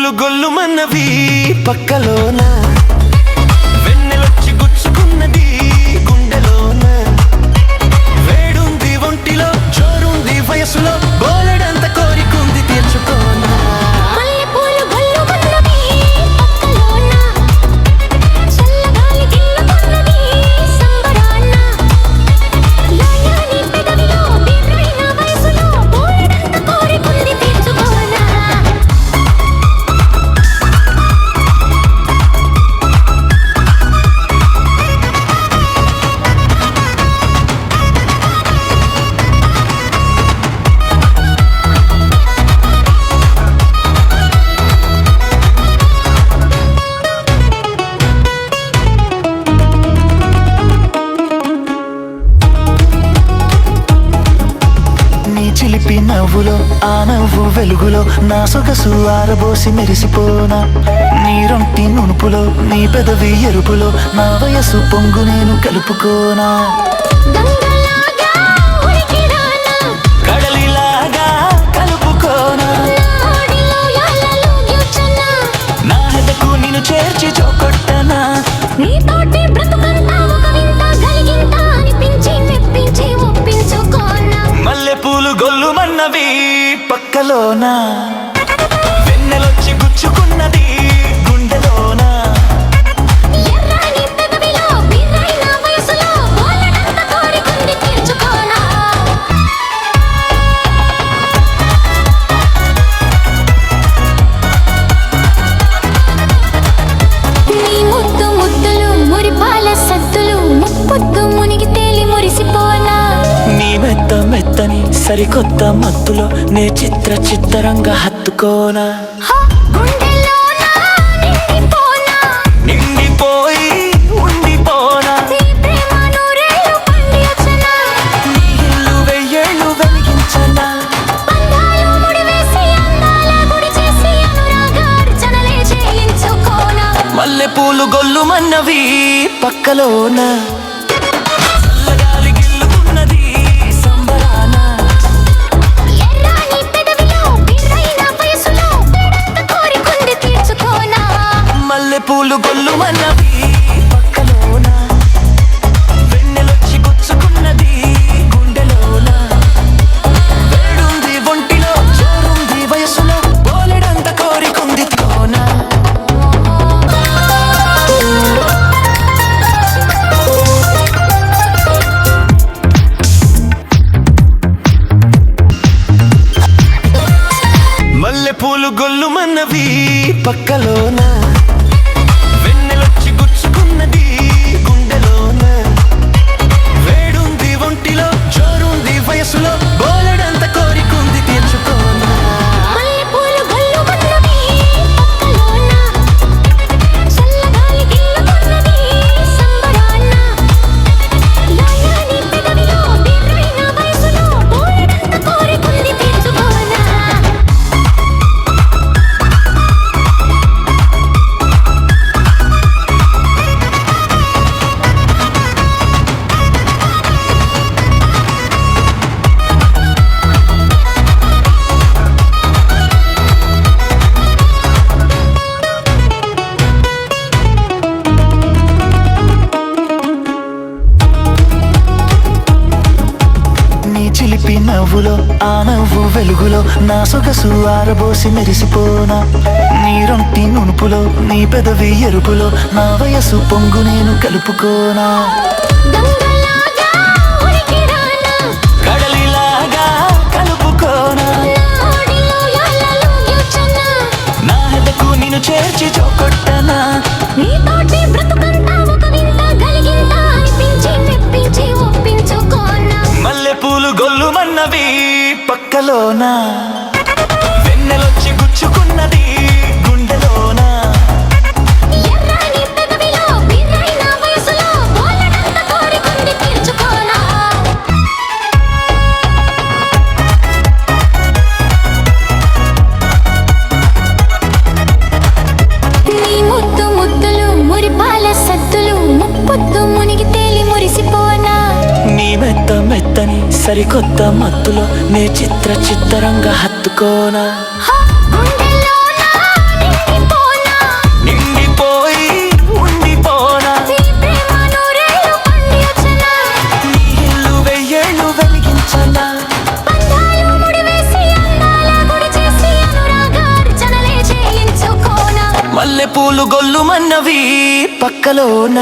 పూలు గొల్లుమన్నవి పక్కలోన వెన్నెలొచ్చి గుచ్చుకున్నది గుండెలోన వేడుంది ఒంటిలో జోరుంది వయసులో బోలెడంత కోరికుంది తీర్చుకోనా చిలిపి నవ్వులో ఆ నవ్వు వెలుగులో నా సొగసు ఆరబోసి మెరిసిపోనా నీరొంటి నునుపులో నీ పెదవి ఎరుపులో నా వయసు పొంగు నేను కలుపుకోనా కడలిలాగా కలుపుకోనా నా హెదకు నిన్ను చేర్చి చోకొట్టనా పూలు గొల్లుమన్నవి పక్కలోన వెన్నెలొచ్చి గుచ్చుకున్నది గుండెలోన నీ ముద్దు ముద్దులు మురిపాల సద్దులు ముప్పొద్దు మునిగి తేలి మురిసిపోనా నీ మెత్త మెత్తని సరికొత్త మత్తులో నే చిత్రంగా హత్తుకోనా నిండిపోయి ఉండిపోనా నీ ఇల్లు వెయ్యేళ్ళు వెలిగించనా మల్లె పూలు గొల్లుమన్నవి పక్కలోన పూలు గొల్లుమన్నవి పక్కలోన వెన్నెలొచ్చి గుచ్చుకున్నది గుండెలోన వేడుంది ఒంటిలో జోరుంది వయసులో బోలెడంత కోరికుంది కోనా మల్లె పూలు గొల్లుమన్నవి పక్కలోన వెన్నెలొచ్చి గుచ్చుకున్నది గుండెలోన వేడుంది ఒంటిలో జోరుంది వయసులో బోలెడంత కోరికుంది తీర్చుకోనా చిలిపి నవ్వులో ఆ నవ్వు వెలుగులో నా సొగసు ఆరబోసి మెరిసిపోనా నీరొంటి నునుపులో నీ పెదవి ఎరుపులో నా వయసు పొంగు నేను కలుపుకోనా కడలిలాగా కలుపుకోనా నా హెదకు నిన్ను చేర్చి చోకొట్టనా మల్లె పూలు గొల్లుమన్నవి పక్కలోన వెన్నెలొచ్చి గుచ్చుకున్నది గుండెలోన నీ ముద్దు ముద్దులు మురిపాల సద్దులు ముప్పొద్దు మునిగి తేలి మురిసిపోనా నీ మెత్త మెత్తని సరికొత్త మత్తులో నే చిత్రంగా హత్తుకోనా గుండెలోన చూపులు గొల్లుమన్నవి పక్కలోన